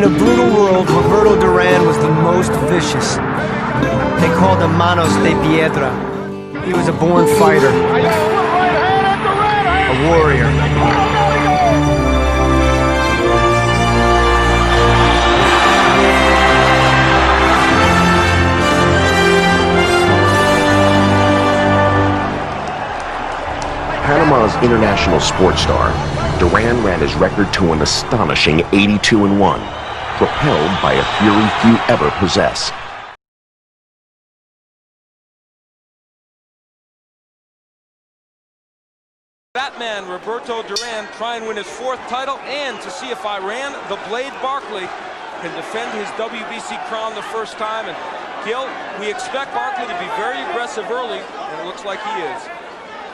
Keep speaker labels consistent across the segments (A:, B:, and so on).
A: In a brutal world, Roberto Duran was the most vicious. They called him Manos de Piedra. He was a born fighter, a warrior.
B: Panama's international sports star, Duran ran his record to an astonishing 82-1, propelled by a fury few ever possess.
C: Batman Roberto Duran try and win his 4th title, and to see if Iran, the Blade Barkley, can defend his WBC crown the first time. And Gil, we expect Barkley to be very aggressive early, and it looks like he is.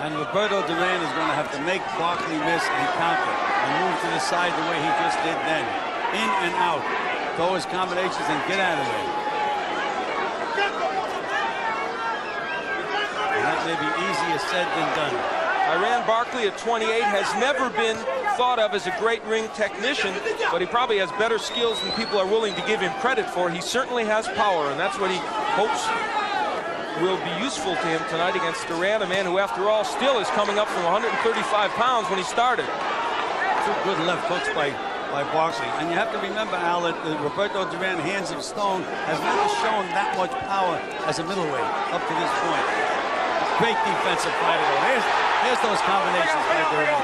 D: And Roberto Duran is going to have to make Barkley miss and counter and move to the side the way he just did then. In and out. Throw his combinations and get out of there. And that may be easier said than done.
C: Iran Barkley at 28 has never been thought of as a great ring technician, but he probably has better skills than people are willing to give him credit for. He certainly has power, and that's what he hopes will be useful to him tonight against Duran, a man who, after all, still is coming up from 135 pounds when he started.
D: 2 good left hooks by Barkley. And you have to remember, Al, that Roberto Duran, hands of stone, has never shown that much power as a middleweight up to this point. Great defensive fighter. Here's those combinations by Duran.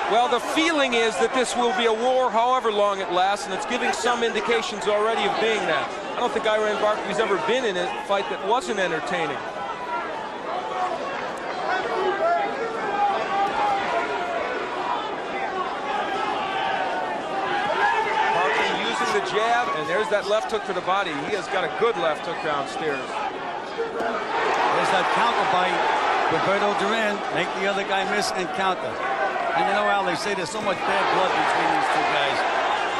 C: Well, the feeling is that this will be a war however long it lasts, and it's giving some indications already of being that. I don't think Iran Barkley's ever been in a fight that wasn't entertaining. Barkley using the jab, and there's that left hook to the body. He has got a good left hook downstairs.
D: There's that counter by Roberto Duran. Make the other guy miss and counter. And you know, Al, they say there's so much bad blood between these 2 guys.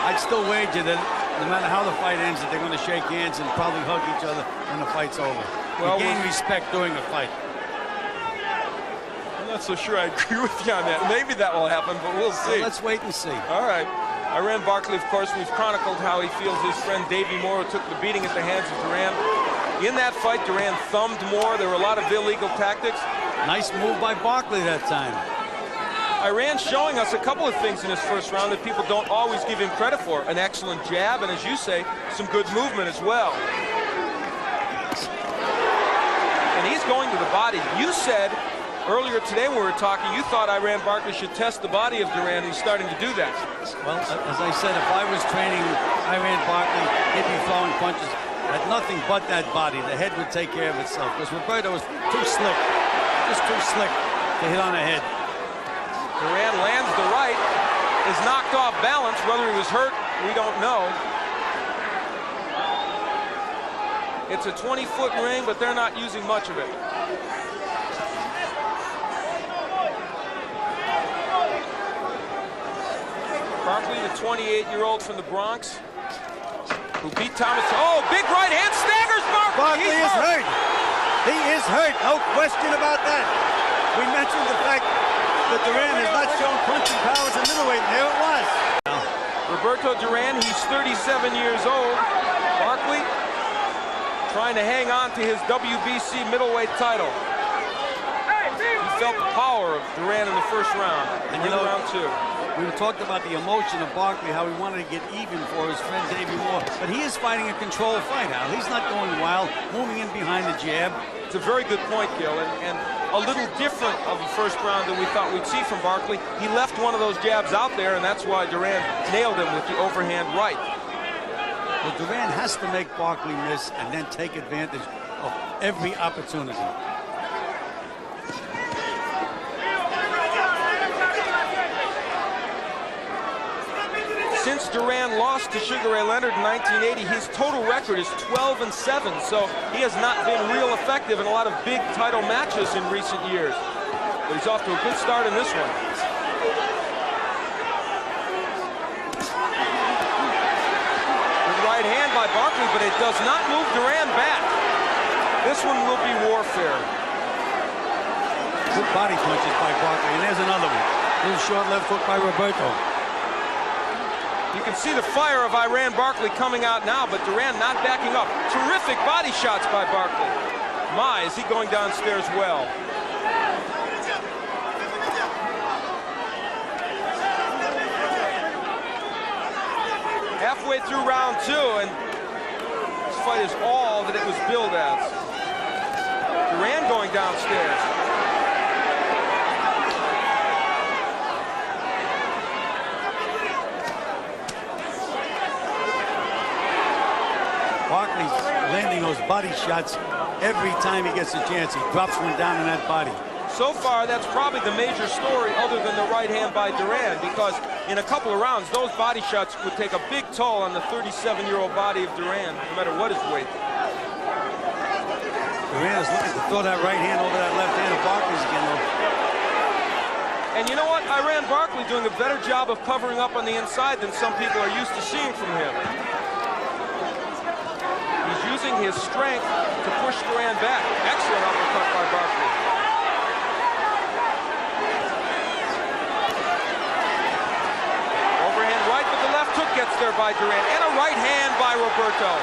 D: I'd still wager that no matter how the fight ends, that they're going to shake hands and probably hug each other when the fight's over. Well, gain respect during a fight.
C: I'm not so sure I agree with you on that. Maybe that will happen, but we'll see.
D: Well, let's wait and see.
C: All right. Iran Barkley, of course, we've chronicled how he feels his friend Davey Moore took the beating at the hands of Duran. In that fight, Duran thumbed Moore. There were a lot of illegal tactics.
D: Nice move by Barkley that time.
C: Iran showing us a couple of things in his first round that people don't always give him credit for. An excellent jab, and as you say, some good movement as well. And he's going to the body. You said earlier today when we were talking, you thought Iran Barkley should test the body of Duran, and he's starting to do that.
D: Well, as I said, if I was training Iran Barkley, he'd be throwing punches at nothing but that body. The head would take care of itself, because Roberto was too slick, just too slick to hit on the head.
C: Duran lands the right, is knocked off balance. Whether he was hurt, we don't know. It's a 20-foot ring, but they're not using much of it. Barkley, the 28-year-old from the Bronx, who beat Thomas. Oh, big right hand, staggers Barkley.
D: Barkley is hurt. He is hurt, no question about that. We mentioned the fact that Duran has not shown punching power as a middleweight, and there it was.
C: Roberto Duran, he's 37 years old. Barkley trying to hang on to his WBC middleweight title. He felt the power of Duran in the first round, and in round 2.
D: We talked about the emotion of Barkley, how he wanted to get even for his friend Davey Moore. But he is fighting a controlled fight, Al. He's not going wild, moving in behind the jab.
C: It's a very good point, Gil, and a little different of a first round than we thought we'd see from Barkley. He left one of those jabs out there, and that's why Duran nailed him with the overhand right.
D: Well, Duran has to make Barkley miss and then take advantage of every opportunity.
C: Since Duran lost to Sugar Ray Leonard in 1980, his total record is 12-7, so he has not been real effective in a lot of big title matches in recent years. But he's off to a good start in this one. Good right hand by Barkley, but it does not move Duran back. This one will be warfare.
D: Good body punches by Barkley, and there's another one. Little short left hook by Roberto.
C: You can see the fire of Iran Barkley coming out now, but Duran not backing up. Terrific body shots by Barkley. My, is he going downstairs well. Halfway through round 2, and this fight is all that it was billed as. Duran going downstairs.
D: Barkley's landing those body shots every time he gets a chance. He drops one down in that body.
C: So far, that's probably the major story other than the right hand by Duran, because in a couple of rounds, those body shots would take a big toll on the 37-year-old body of Duran, no matter what his weight.
D: Duran is looking to throw that right hand over that left hand of Barkley's again, though.
C: And you know what? Iran Barkley doing a better job of covering up on the inside than some people are used to seeing from him. He's using his strength to push Duran back. Excellent uppercut by Barkley. Overhand right, but the left hook gets there by Duran. And a right hand by Roberto.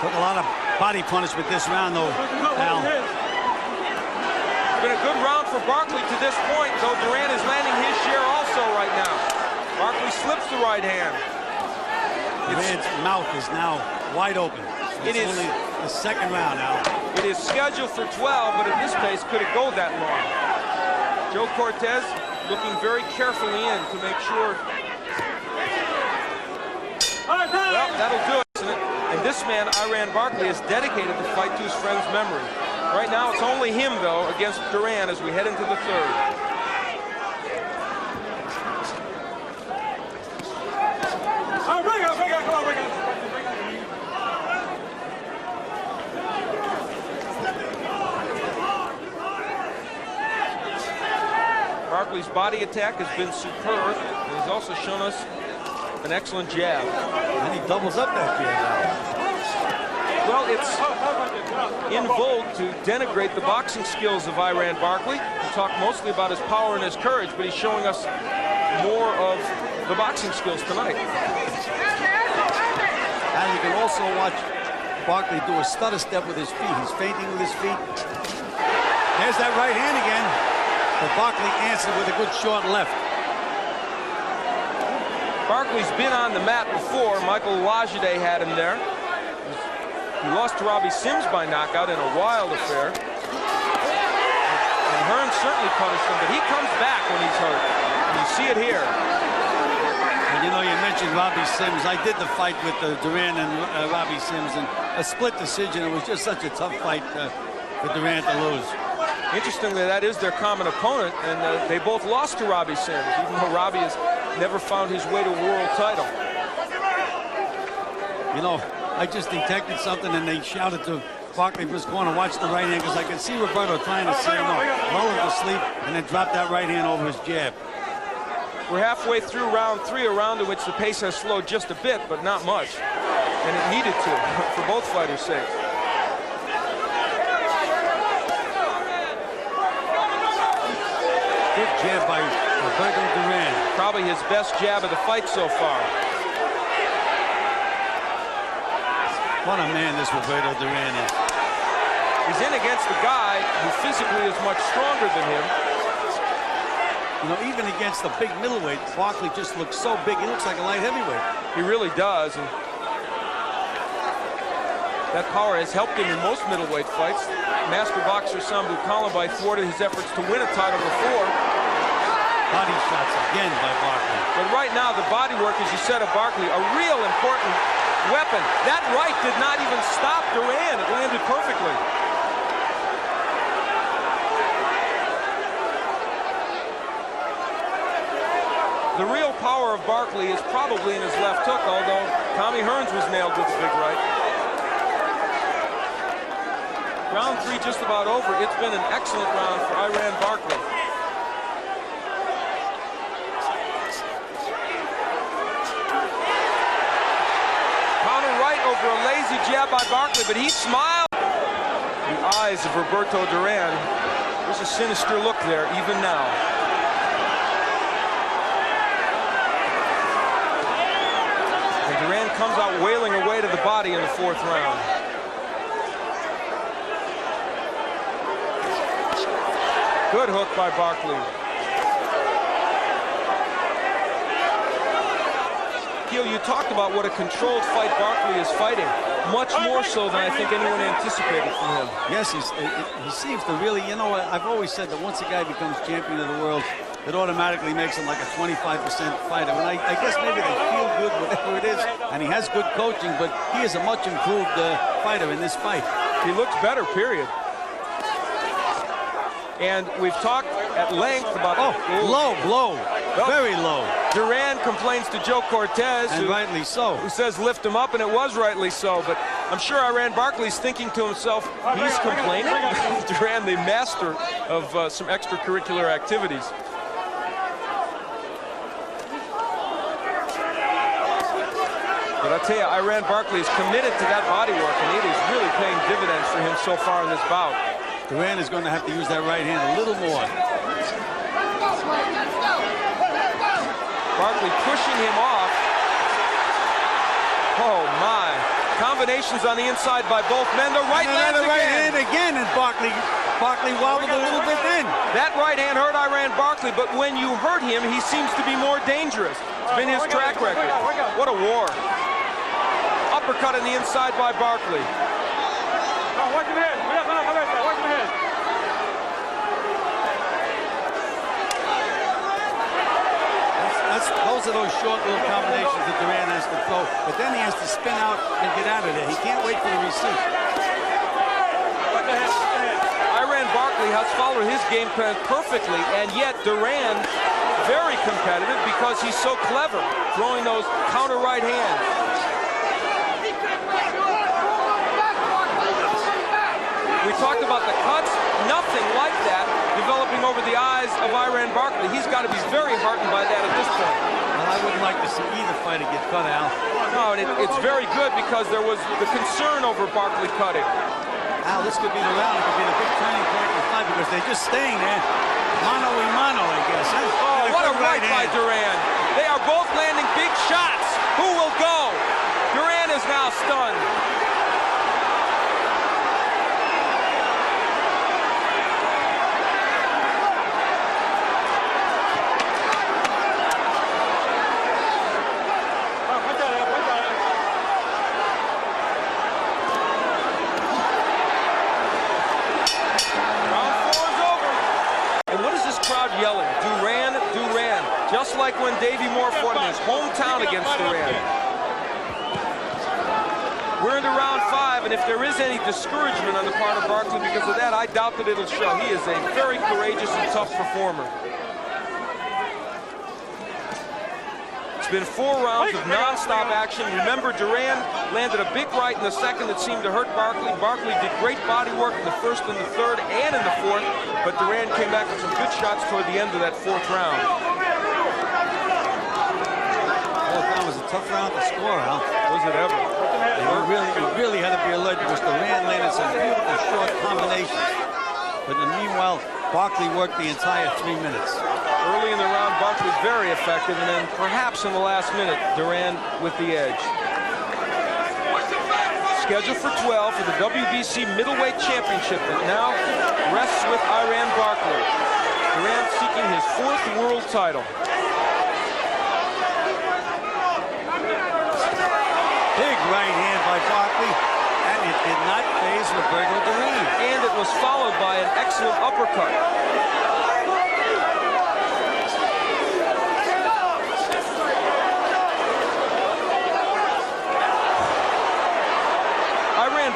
D: Took a lot of body punishment this round, though, Al.
C: It's been a good round for Barkley to this point, though Duran is landing his share also right now. Barkley slips the right hand.
D: Duran's mouth is now wide open. It's only the second round now.
C: It is scheduled for 12, but at this pace, could it go that long? Joe Cortez looking very carefully in to make sure. Well, that'll do it, isn't it? And this man, Iran Barkley, is dedicated the fight to his friend's memory. Right now, it's only him, though, against Duran as we head into the third. Barkley's body attack has been superb, and he's also shown us an excellent jab.
D: And he doubles up that jab now.
C: Well, it's in vogue to denigrate the boxing skills of Iran Barkley. We talk mostly about his power and his courage, but he's showing us more of the boxing skills tonight.
D: And you can also watch Barkley do a stutter step with his feet. He's feinting with his feet. There's that right hand again. But Barkley answered with a good short left.
C: Barkley's been on the mat before. Michael Lajide had him there. He lost to Robbie Sims by knockout in a wild affair. And Hearn certainly punished him, but he comes back when he's hurt. And you see it here.
D: And you know, you mentioned Robbie Sims. I did the fight with Duran and Robbie Sims, and a split decision. It was just such a tough fight for Duran to lose.
C: Interestingly, that is their common opponent, and they both lost to Robbie Sims, even though Robbie has never found his way to a world title.
D: You know, I just detected something, and they shouted to Barkley from his corner, watch the right hand, because I could see Roberto trying to say no, lull him to sleep, and then drop that right hand over his jab.
C: We're halfway through round 3, a round in which the pace has slowed just a bit, but not much. And it needed to, for both fighters' sake.
D: Good jab by Roberto Duran.
C: Probably his best jab of the fight so far.
D: What a man this Roberto Duran is.
C: He's in against a guy who physically is much stronger than him.
D: You know, even against the big middleweight, Barkley just looks so big. He looks like a light heavyweight.
C: He really does. And that power has helped him in most middleweight fights. Master boxer Sambu Kalambai thwarted his efforts to win a title before.
D: Body shots again by Barkley.
C: But right now, the body work, as you said, of Barkley, a real important weapon. That right did not even stop Duran. It landed perfectly. The real power of Barkley is probably in his left hook, although Tommy Hearns was nailed with a big right. Round 3 just about over. It's been an excellent round for Iran Barkley. Counter right over a lazy jab by Barkley, but he smiled. The eyes of Roberto Duran. There's a sinister look there, even now. comes out wailing away to the body in the 4th round. Good hook by Barkley. Gil, you talked about what a controlled fight Barkley is fighting. Much more so than I think anyone anticipated from him.
D: Yes, he seems to really, you know, I've always said that once a guy becomes champion of the world, it automatically makes him like a 25% fighter. And I guess maybe they feel good, whatever it is, and he has good coaching, but he is a much improved fighter in this fight.
C: He looks better, period. And we've talked at length about...
D: low blow, very low.
C: Duran complains to Joe Cortez,
D: and rightly so,
C: who says lift him up, and it was rightly so. But I'm sure Iran Barkley's thinking to himself, he's complaining. Duran, the master of some extracurricular activities. But I'll tell you, Iran Barkley is committed to that body work, and it is really paying dividends for him so far in this bout.
D: Duran is going to have to use that right hand a little more.
C: Barkley pushing him off. Oh my. Combinations on the inside by both men. The right lands again.
D: Right hand again, and Barkley wobbled a little bit in.
C: That right hand hurt Iran Barkley, but when you hurt him, he seems to be more dangerous. It's been his track record. What a war. Uppercut on the inside by Barkley.
E: Watch your head. Watch your head.
D: Those are those short little combinations that Duran has to throw, but then he has to spin out and get out of there. He can't wait for the receipt.
C: Iran Barkley has followed his game plan perfectly, and yet Duran very competitive because he's so clever throwing those counter right hands. We talked about the cuts, nothing like that developing over the eyes of Iran Barkley. He's got to be very heartened by that at this point.
D: Well, I wouldn't like to see either fighter get cut, Al.
C: No, and it's very good because there was the concern over Barkley cutting.
D: Al, this could be the round. It could be the big turning point in the fight because they're just staying there. Mano a mano, I guess.
C: Oh, what a right by Duran. They are both landing big shots. Who will go? Duran is now stunned. Yelling, Duran, Duran, just like when Davey Moore fought in his hometown against Duran. We're into round 5, and if there is any discouragement on the part of Barkley because of that, I doubt that it'll show. He is a very courageous and tough performer. It's been 4 rounds of non-stop action. Remember, Duran landed a big right in the second that seemed to hurt Barkley. Barkley did great body work in the first and the third and in the fourth, but Duran came back with some good shots toward the end of that 4th round.
D: Well, that was a tough round to score, Al.
C: Was it ever?
D: You really had to be alert because Duran landed some beautiful short combinations. But meanwhile, Barkley worked the entire 3 minutes.
C: Early in the round, Barkley very effective, and then perhaps in the last minute, Duran with the edge. Scheduled for 12 for the WBC Middleweight Championship that now rests with Iran Barkley. Duran seeking his 4th world title.
D: Big right hand by Barkley, and it did not faze Roberto Duran.
C: And it was followed by an excellent uppercut.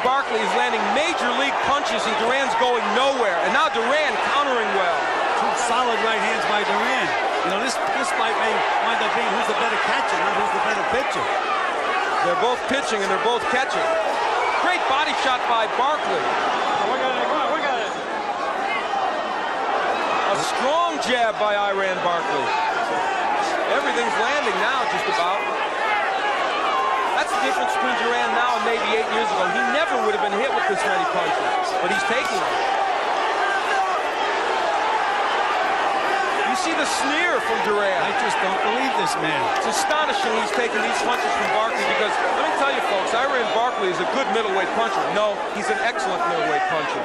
C: Barkley is landing major league punches and Duran's going nowhere. And now Duran countering well.
D: 2 solid right hands by Duran. You know, this fight may wind up being who's the better catcher, not who's the better pitcher.
C: They're both pitching and they're both catching. Great body shot by Barkley.
E: We got it.
C: A strong jab by Iran Barkley. Everything's landing now just about. That's the difference between Duran now and maybe 8 years ago. He never would have been hit with this many punches, but he's taking them. You see the sneer from Duran.
D: I do just don't believe this man.
C: It's astonishing he's taking these punches from Barkley because, let me tell you folks, Barkley is a good middleweight puncher. No, he's an excellent middleweight puncher.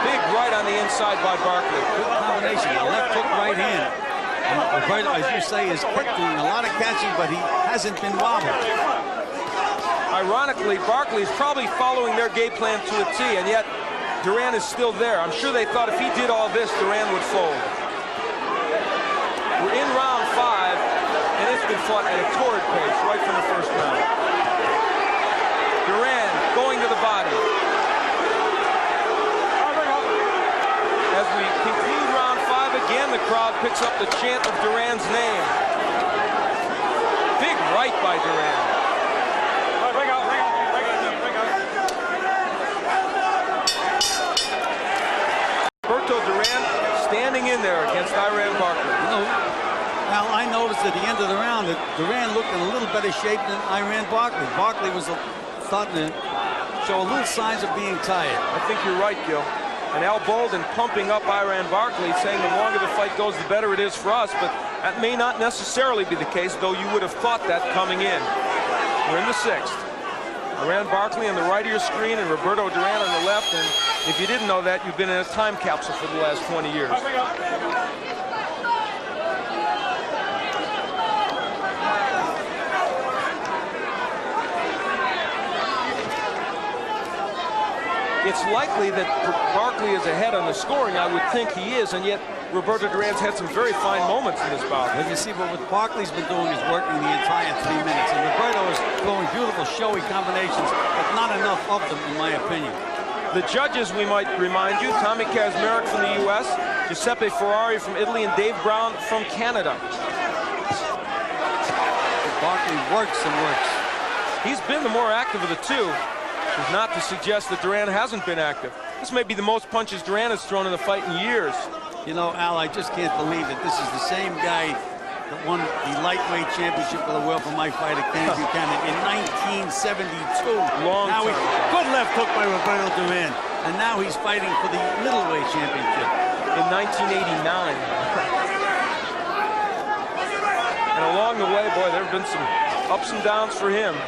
C: Big right on the inside by Barkley.
D: Good combination, left hook, right hand. And Roberto, as you say, is doing a lot of catching, but he hasn't been wobbled.
C: Ironically, Barkley is probably following their game plan to a T, and yet Duran is still there. I'm sure they thought if he did all this, Duran would fold. We're in round 5, and it's been fought at a torrid pace right from the first round. Duran going to the body. As we conclude round 5 again, the crowd picks up the chant of Duran's name. Big right by Duran. Roberto Duran standing in there against Barkley.
D: You know, Al, I noticed at the end of the round that Duran looked in a little better shape than Barkley. Barkley was starting to show a little signs of being tired.
C: I think you're right, Gil. And Al Bolden pumping up Barkley, saying the longer the fight goes, the better it is for us. But that may not necessarily be the case, though you would have thought that coming in. We're in the 6th. Barkley on the right of your screen and Roberto Duran on the left. And if you didn't know that, you've been in a time capsule for the last 20 years. It's likely that Barkley is ahead on the scoring. I would think he is, and yet Roberto Duran's had some very fine moments in this bout.
D: Well, you see, what Barkley's been doing is working the entire 3 minutes, and Roberto is throwing beautiful, showy combinations, but not enough of them, in my opinion.
C: The judges, we might remind you, Tommy Kazmarek from the U.S., Giuseppe Ferrari from Italy, and Dave Brown from Canada.
D: Barkley works and works.
C: He's been the more active of the two. Is not to suggest that Duran hasn't been active. This may be the most punches Duran has thrown in the fight in years.
D: You know, Al, I just can't believe that this is the same guy that won the lightweight championship of the world for my fighter, Kenny Buchanan, in 1972.
C: Long
D: now
C: time.
D: Good left hook by Roberto Duran, and now he's fighting for the middleweight championship.
C: In 1989. And along the way, boy, there have been some ups and downs for him.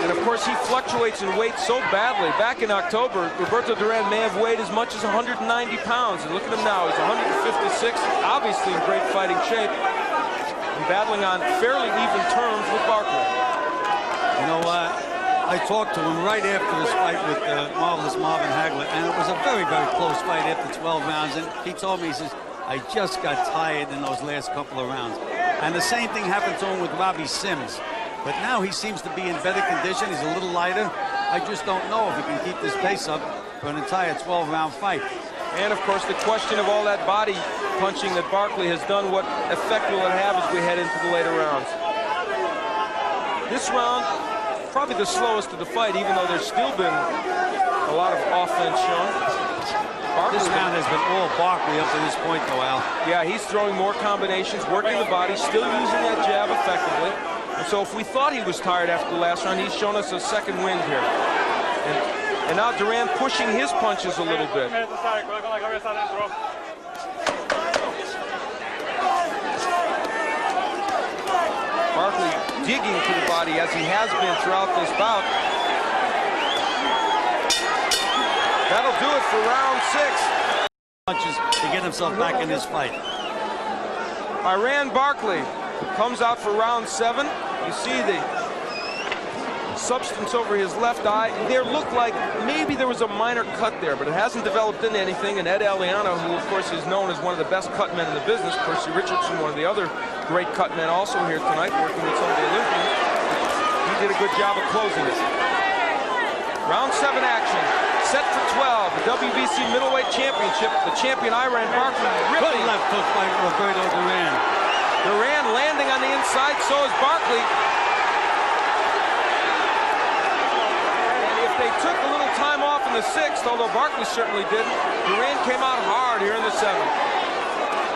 C: And of course, he fluctuates in weight so badly. Back in October, Roberto Duran may have weighed as much as 190 pounds. And look at him now, he's 156, obviously in great fighting shape, and battling on fairly even terms with Barkley.
D: You know what? I talked to him right after this fight with marvelous Marvin Hagler, and it was a very, very close fight after 12 rounds. And he told me, he says, I just got tired in those last couple of rounds. And the same thing happened to him with Robbie Sims. But now he seems to be in better condition. He's a little lighter. I just don't know if he can keep this pace up for an entire 12-round fight.
C: And, of course, the question of all that body punching that Barkley has done, what effect will it have as we head into the later rounds? This round, probably the slowest of the fight, even though there's still been a lot of offense shown.
D: This round has been all Barkley up to this point, though, Al.
C: Yeah, he's throwing more combinations, working the body, still using that jab effectively. And so if we thought he was tired after the last round, he's shown us a second wind here. And now Duran pushing his punches a little bit. Barkley digging to the body as he has been throughout this bout. That'll do it for round 6.
D: Punches to get himself back in this fight.
C: Barkley comes out for round 7. You see the substance over his left eye. There looked like maybe there was a minor cut there, but it hasn't developed into anything. And Ed Aliano, who of course is known as one of the best cut men in the business, Percy Richardson, one of the other great cut men, also here tonight, working with some of the Olympians. He did a good job of closing it. Round 7 action. Set for 12, the WBC Middleweight Championship. The champion Barkley ripping.
D: Good left hook by Roberto Duran.
C: Duran landing on the inside, so is Barkley. And if they took a little time off in the 6th, although Barkley certainly didn't, Duran came out hard here in the 7th.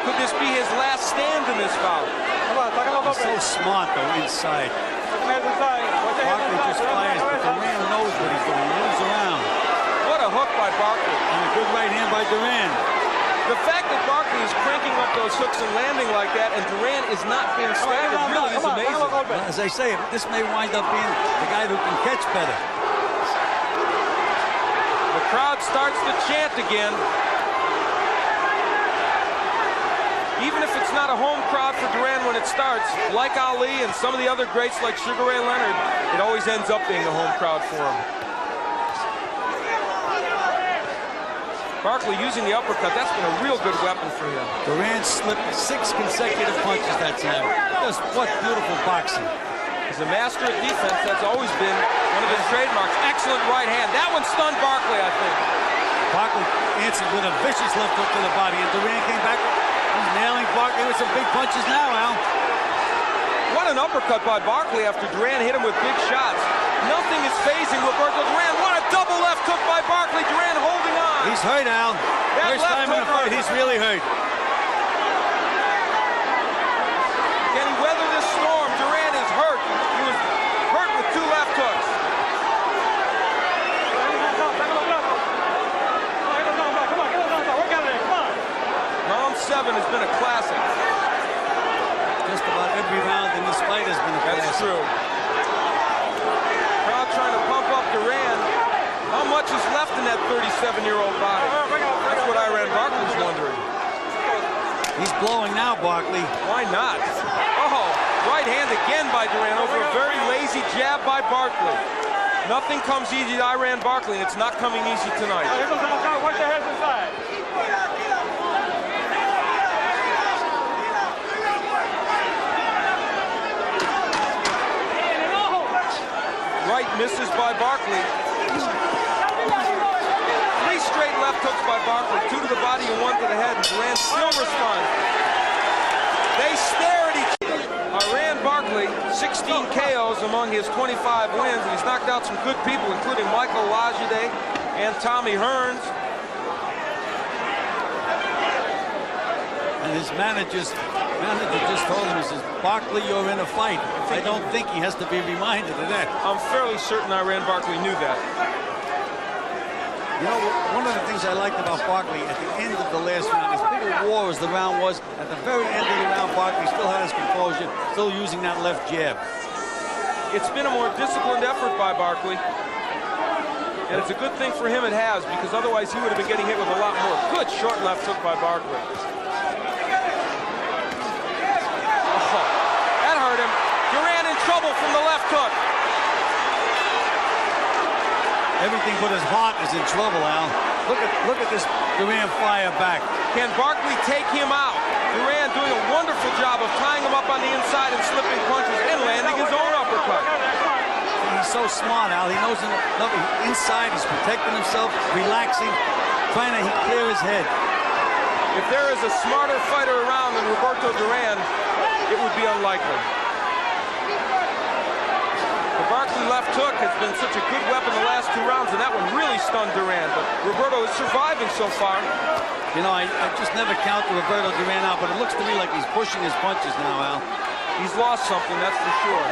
C: Could this be his last stand in this bout?
D: He's so smart, though, inside. Barkley just fires, but Duran knows what he's doing. by Duran.
C: The fact that Barkley is cranking up those hooks and landing like that, and Duran is not being staggered, really is amazing.
D: Well, as I say, this may wind up being the guy who can catch better.
C: The crowd starts to chant again. Even if it's not a home crowd for Duran when it starts, like Ali and some of the other greats like Sugar Ray Leonard, it always ends up being a home crowd for him. Barkley using the uppercut, that's been a real good weapon for him.
D: Duran slipped 6 consecutive punches that time. Just what beautiful boxing.
C: He's a master of defense. That's always been one of his trademarks. Excellent right hand. That one stunned Barkley, I think.
D: Barkley answered with a vicious left hook to the body, and Duran came back. He's nailing Barkley with some big punches now, Al.
C: What an uppercut by Barkley after Duran hit him with big shots. Nothing is phasing Roberto Duran. What a double left hook by Barkley. Duran holding on.
D: He's hurt, Al. First time in a fight, he's really hurt.
C: Can he weather this storm? Duran is hurt. He was hurt with 2 left hooks. Round 7 has been a classic.
D: Just about every round in this fight has been a classic.
C: That's true. Crowd trying to pump up Duran. How much is left in that 37-year-old body? That's what Iran Barkley's wondering.
D: He's blowing now, Barkley.
C: Why not? Oh, right hand again by Duran over a very lazy jab by Barkley. Nothing comes easy to Iran Barkley, and it's not coming easy tonight.
E: Watch your heads inside.
C: Right misses by Barkley. 3 straight left hooks by Barkley, 2 to the body and 1 to the head, and Duran still responds. They stare at each other. Iran Barkley, 16 KOs among his 25 wins, and he's knocked out some good people, including Michael Lajide and Tommy Hearns.
D: And his manager just told him, he says, Barkley, you're in a fight. I don't think he has to be reminded of that.
C: I'm fairly certain Iran Barkley knew that.
D: You know, one of the things I liked about Barkley at the end of the last round, as big a war as the round was, at the very end of the round, Barkley still had his composure, still using that left jab.
C: It's been a more disciplined effort by Barkley. And it's a good thing for him it has, because otherwise he would have been getting hit with a lot more. Good short left hook by Barkley. Oh, that hurt him. Duran in trouble from the left hook.
D: Everything but his heart is in trouble, Al. Look at this Duran fire back.
C: Can Barkley take him out? Duran doing a wonderful job of tying him up on the inside and slipping punches and landing his own uppercut.
D: He's so smart, Al. He knows inside, he's protecting himself, relaxing, trying to clear his head.
C: If there is a smarter fighter around than Roberto Duran, it would be unlikely. The Barkley left hook has been such a good weapon the last 2 rounds, and that one really stunned Duran, but Roberto is surviving so far.
D: You know, I just never count Roberto Duran out, but it looks to me like he's pushing his punches now, Al.
C: He's lost something, that's for sure.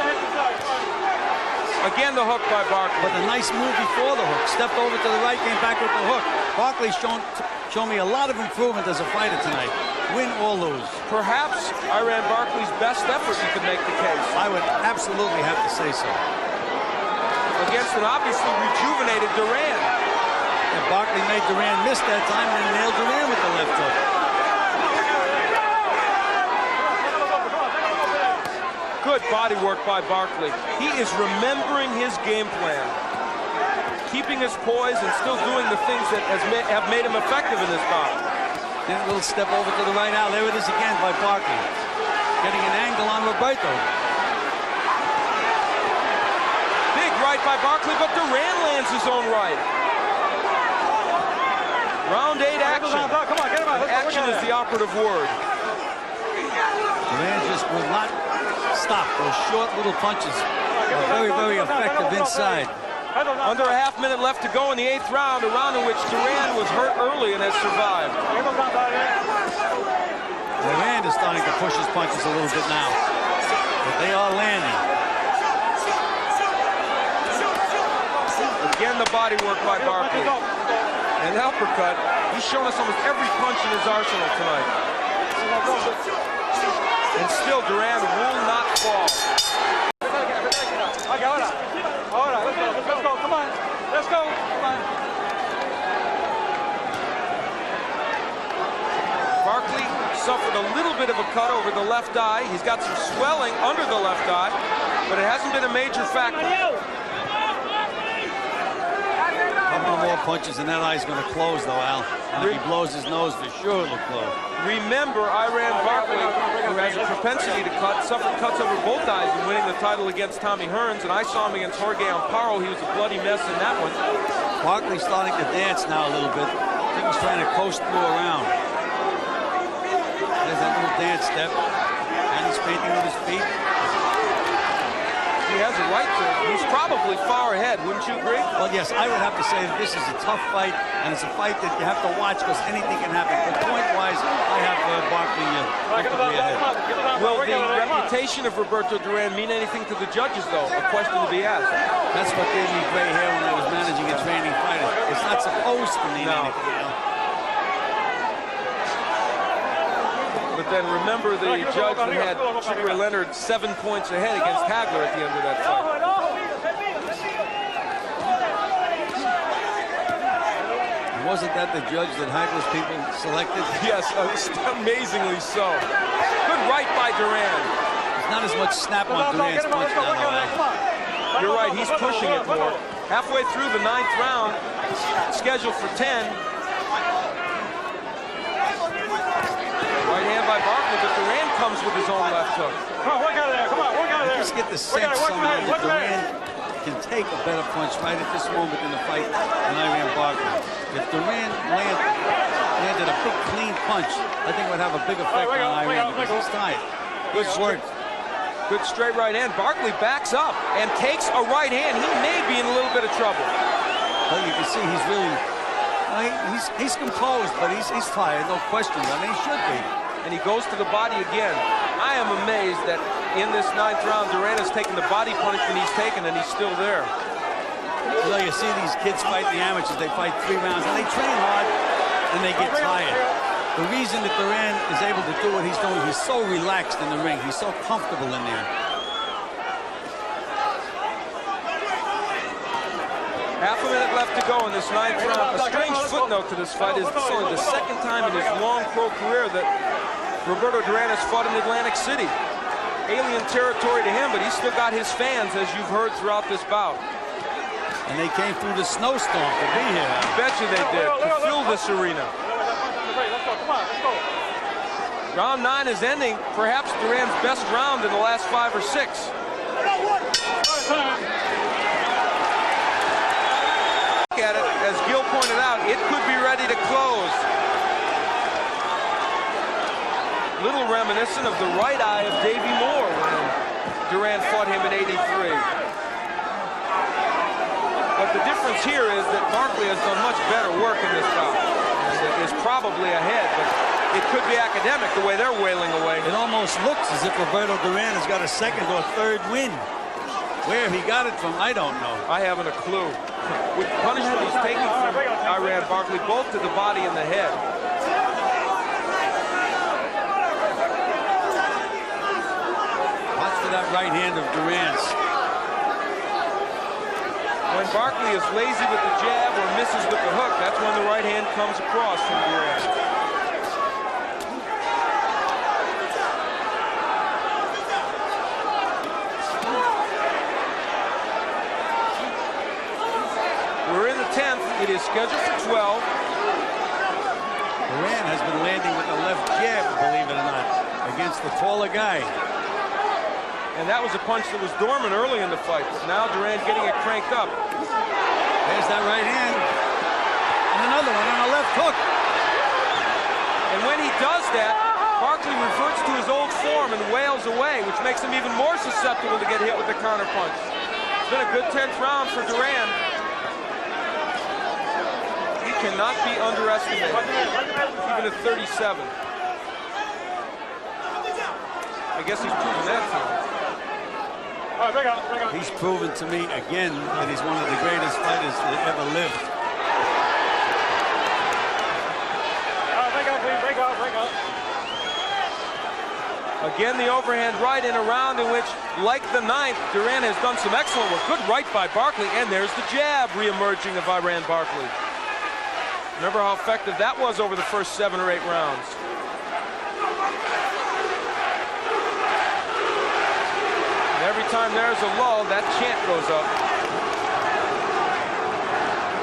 C: Again, the hook by Barkley.
D: But a nice move before the hook. Stepped over to the right, came back with the hook. Barkley's shown me a lot of improvement as a fighter tonight. Win or lose.
C: Perhaps Iran Barkley's best effort, you could make the case.
D: I would absolutely have to say so.
C: Against an obviously rejuvenated Duran.
D: And Barkley made Duran miss that time and then nailed Duran with the left hook.
C: Good body work by Barkley. He is remembering his game plan. Keeping his poise and still doing the things that have made him effective in this bout.
D: Then a little step over to the right now. There it is again by Barkley. Getting an angle on Roberto.
C: Big right by Barkley, but Duran lands his own right. Round 8 action.
E: Come on, get him out.
C: Action is the operative word.
D: Duran just will not stop. Those short little punches are very, very effective inside.
C: Under a half minute left to go in the 8th round, a round in which Duran was hurt early and has survived.
D: Duran is starting to push his punches a little bit now, but they are landing.
C: Again, the body work by Barkley. An uppercut. He's shown us almost every punch in his arsenal tonight. And still Duran will not fall.
E: Okay, ahora, let's go, come on. Let's go, come on.
C: Barkley suffered a little bit of a cut over the left eye. He's got some swelling under the left eye, but it hasn't been a major factor.
D: A couple more punches and that eye's going to close, though, Al. And if he blows his nose, for sure it'll close.
C: Remember, Barkley, who has a propensity to cut, suffered cuts over both eyes in winning the title against Tommy Hearns, and I saw him against Jorge Amparo. He was a bloody mess in that one.
D: Barkley's starting to dance now a little bit. I think he's trying to coast through around. There's that little dance step. And he's painting with his feet.
C: He has a right to. He's probably far ahead, wouldn't you agree?
D: Well, yes, I would have to say that this is a tough fight, and it's a fight that you have to watch because anything can happen. But point-wise, I have Barkley comfortably ahead.
C: Will the reputation of Roberto Duran mean anything to the judges, though? A question to be asked.
D: That's what gave me gray hair when I was managing a training fighter. It's not supposed to mean anything, you know?
C: But then remember the judge that had Sugar Leonard 7 points ahead against Hagler at the end of that fight.
D: Wasn't that the judge that Hagler's people selected?
C: Yes, amazingly so. Good right by Duran.
D: There's not as much snap on Duran's punch now.
C: You're right, he's pushing it more. Halfway through the 9th round, scheduled for 10. Right hand by Barkley, but Duran comes with his own left hook.
E: Come on, work out of there, come on, work out of there.
D: You just get the sense somehow that Duran can take a better punch right at this moment in the fight than Barkley. If Duran landed a big clean punch, I think it would have a big effect on because he's tired. Good work.
C: Good straight right hand. Barkley backs up and takes a right hand. He may be in a little bit of trouble.
D: Well, you can see he's really, he's composed, but he's tired, no question. I mean, he should be.
C: And he goes to the body again. I am amazed that in this 9th round, Duran has taken the body punishment he's taken, and he's still there.
D: You know, you see these kids fight the amateurs. They fight 3 rounds, and they train hard, and they get tired. The reason that Duran is able to do what he's doing, he's so relaxed in the ring. He's so comfortable in there.
C: Half a minute left to go in this 9th round. A strange footnote to this fight is this is only the 2nd time in his long pro career that Roberto Duran has fought in Atlantic City. Alien territory to him, but he's still got his fans, as you've heard throughout this bout.
D: And they came through the snowstorm to be here.
C: I bet you they did, to fill this arena. Round 9 is ending, perhaps Duran's best round in the last 5 or 6. Look at it, as Gil pointed out, it could be ready to close. Little reminiscent of the right eye of Davey Moore when Duran fought him in '83. But the difference here is that Barkley has done much better work in this bout and is probably ahead, but it could be academic the way they're wailing away.
D: It almost looks as if Roberto Duran has got a 2nd or 3rd win. Where he got it from, I don't know.
C: I haven't a clue. With the punishment he's taking from Barkley, both to the body and the head.
D: Watch for that right hand of Duran's.
C: When Barkley is lazy with the jab or misses with the hook, that's when the right hand comes across from Duran. We're in the 10th. It is scheduled for 12.
D: Duran has been landing with the left jab, believe it or not, against the taller guy.
C: And that was a punch that was dormant early in the fight. Now Duran getting it cranked up.
D: There's that right hand. And another one on a left hook.
C: And when he does that, Barkley reverts to his old form and wails away, which makes him even more susceptible to get hit with the counter punch. It's been a good 10th round for Duran. He cannot be underestimated, even at 37. I guess he's proven that to him.
D: He's proven to me again that he's one of the greatest fighters that ever lived.
C: Again, the overhand right in a round in which, like the ninth, Duran has done some excellent work. Good right by Barkley, and there's the jab re-emerging of Iran Barkley. Remember how effective that was over the first 7 or 8 rounds. And every time there's a lull, that chant goes up.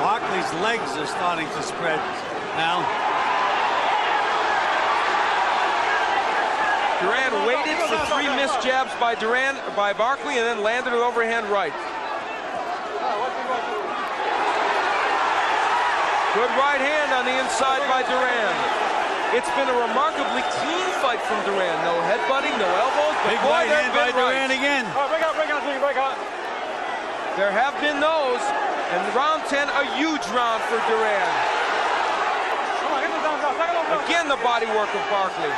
D: Barkley's legs are starting to spread now.
C: Duran waited for 3 missed jabs by Barkley, and then landed an overhand right. Good right hand on the inside by Duran. It's been a remarkably clean fight from Duran. No headbutting, no elbows.
D: Big right hand by Duran again.
E: Break out, break out.
C: There have been those, and round 10, a huge round for Duran.
E: Come on, get this down, down.
C: Again, the body work of Barkley.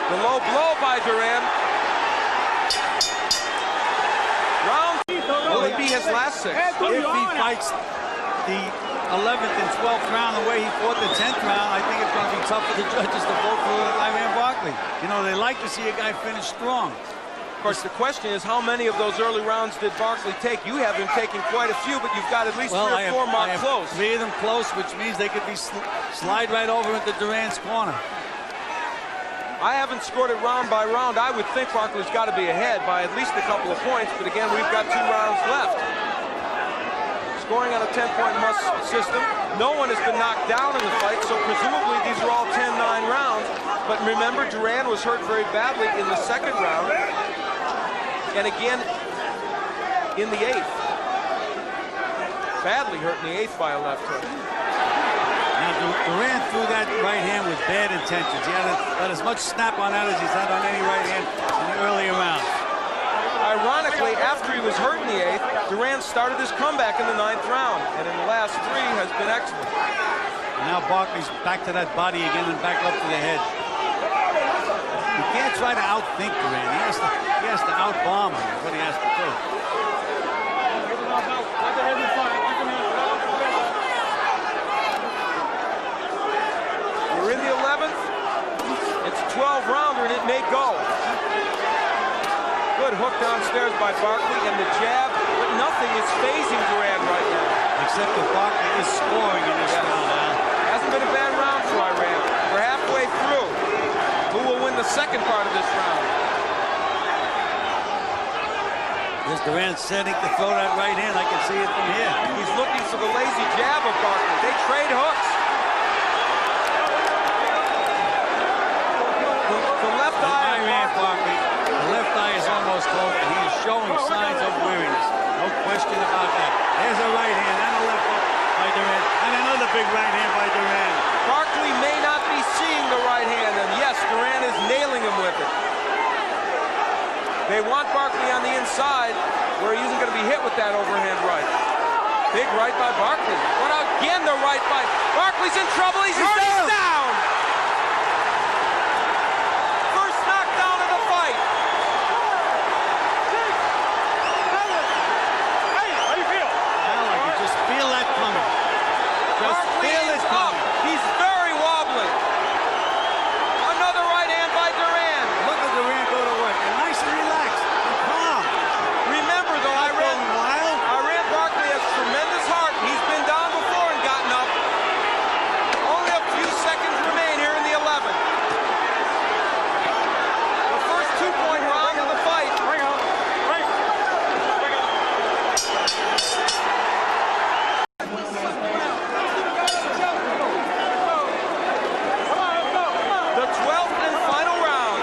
C: The low blow by Duran. Will it be his last 6?
D: If he fights the 11th and 12th round the way he fought the 10th round, I think it's going to be tough for the judges to vote for Iran Barkley. You know, they like to see a guy finish strong.
C: Of course, the question is, how many of those early rounds did Barkley take? You have him taking quite a few, but you've got at least 3 or 4 marked close.
D: 3 of them close, which means they could be slide right over into Duran's corner.
C: I haven't scored it round by round. I would think Barkley's got to be ahead by at least a couple of points, but again, we've got 2 rounds left. Scoring on a 10-point must system. No one has been knocked down in the fight, so presumably these are all 10-9 rounds. But remember, Duran was hurt very badly in the 2nd round, and again in the 8th. Badly hurt in the 8th by a left hook.
D: Now, Duran threw that right hand with bad intentions. He had as much snap on that as he's had on any right hand in the earlier rounds.
C: Ironically, after he was hurt in the 8th, Duran started his comeback in the 9th round, and in the last 3 has been excellent.
D: And now Barkley's back to that body again and back up to the head. You can't try to outthink Duran. He has to outbomb him. That's what he has to do.
C: We're in the 11th. It's a 12-rounder, and it may go. Good hook downstairs by Barkley, and the jab, but nothing is phasing Duran right now.
D: Except that Barkley is scoring in this round now.
C: Hasn't been a bad round for Iran. We're halfway through. Who will win the 2nd part of this round?
D: There's Duran setting to throw that right hand. I can see it from here.
C: He's looking for the lazy jab of Barkley. They trade hooks. The left eye of Barkley.
D: The left eye is almost closed, and he is showing signs of weariness. No question about that. There's a right hand and a left hook by Duran, and another big right hand by Duran.
C: Barkley may not be seeing the right hand, and yes, Duran is nailing him with it. They want Barkley on the inside, where he isn't going to be hit with that overhand right. Big right by Barkley. But again, the right by Barkley's in trouble. He's hurt. He's down. First knockdown of the fight.
E: Hey, how you feel?
D: Well, I can just feel that coming. Just feel it coming.
C: He's very wobbly. Another right hand by Duran.
D: Look at Duran go to work. And nice and relaxed. And calm.
C: Remember, though, Iran Barkley has tremendous heart. He's been down before and gotten up. Only a few seconds remain here in the 11th. The first 2-point round of the fight.
E: Bring on. Bring. Bring on.
C: The 12th and final round.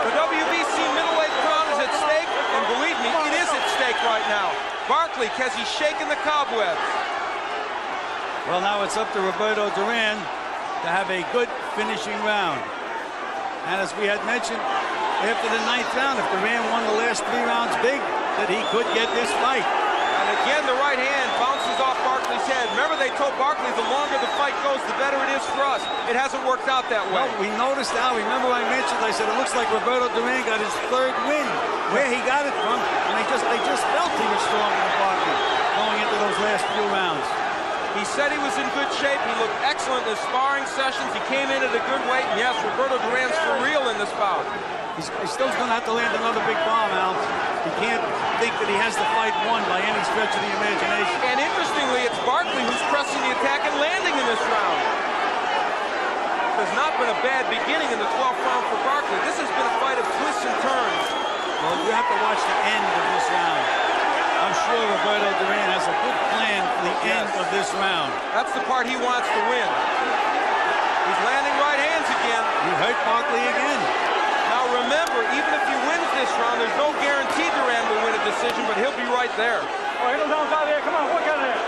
C: The WBC middleweight crown is at stake, and believe me, it is at stake right now. Barkley, has he shaken the cobwebs?
D: Well, now it's up to Roberto Duran to have a good finishing round. And as we had mentioned, after the 9th round, if Duran won the last 3 rounds big, that he could get this fight.
C: And again, the right hand bounces off Barkley's head. Remember, they told Barkley the longer the fight goes, the better it is for us. It hasn't worked out that way.
D: Well, we noticed now, remember I mentioned, I said it looks like Roberto Duran got his 3rd win. Where he got it from, and they just felt he was stronger than Barkley going into those last few rounds.
C: He said he was in good shape. He looked excellent in his sparring sessions. He came in at a good weight. And yes, Roberto Duran's for real in this bout.
D: He's still going to have to land another big bomb, Al. He can't think that he has the fight won by any stretch of the imagination.
C: And interestingly, it's Barkley who's pressing the attack and landing in this round. There's not been a bad beginning in the 12th round for Barkley. This has been a fight of twists and turns.
D: Well, you have to watch the end of this round. I'm sure Roberto Duran has a good plan for the end of this round.
C: That's the part he wants to win. He's landing right hands again.
D: You hurt Barkley again.
C: Now remember, even if he wins this round, there's no guarantee Duran will win a decision, but he'll be right there.
E: Oh, hit him downside there. Come on, work out of there.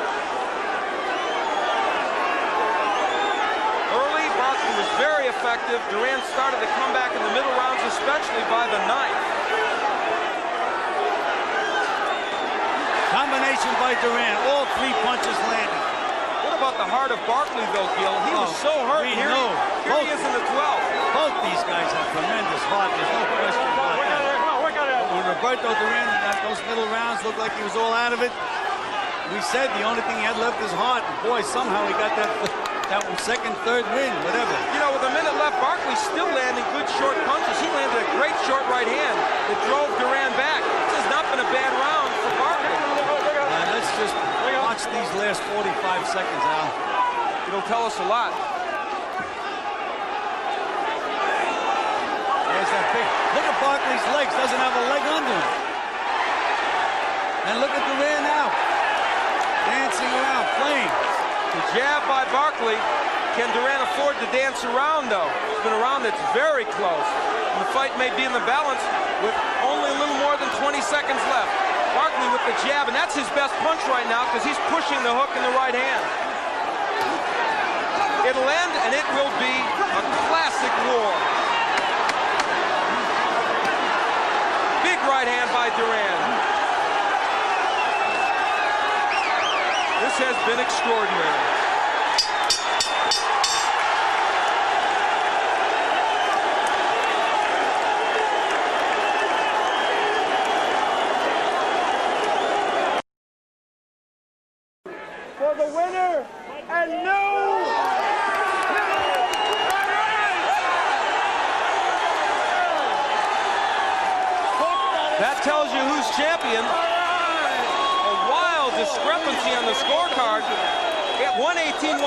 C: Early, Barkley was very effective. Duran started to come back in the middle rounds, especially by the ninth.
D: Combination by Duran. All 3 punches landed.
C: What about the heart of Barkley, though, Gil? He was so hurt.
D: We
C: Here
D: know.
C: he is in the 12th.
D: Both these guys have tremendous heart. There's no question about
E: Work out of
D: that.
E: there. Come on, work out of there.
D: When Roberto Duran, those middle rounds looked like he was all out of it. We said the only thing he had left is heart. And boy, somehow he got that second, third win, whatever.
C: You know, with a minute left, Barkley's still landing good short punches. He landed a great short right hand that drove Duran back. This has not been a bad round for Barkley.
D: Let's just watch these last 45 seconds, Al.
C: It'll tell us a lot.
D: There's that big. Look at Barkley's legs. Doesn't have a leg under him. And look at Duran now. Dancing around, playing.
C: The jab by Barkley. Can Duran afford to dance around, though? It's been a round that's very close. And the fight may be in the balance with only a little more than 20 seconds left. Barkley with the jab, and that's his best punch right now because he's pushing the hook in the right hand. It'll end, and it will be a classic war. Big right hand by Duran. This has been extraordinary.
E: For the winner and
C: That tells you who's champion. A wild discrepancy on the scorecard. At 118-112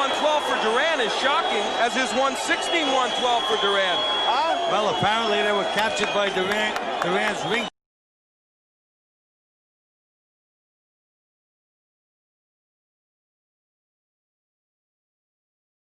C: for Duran is shocking, as is 116-112 for Duran.
D: Well, apparently they were captured by Duran's ring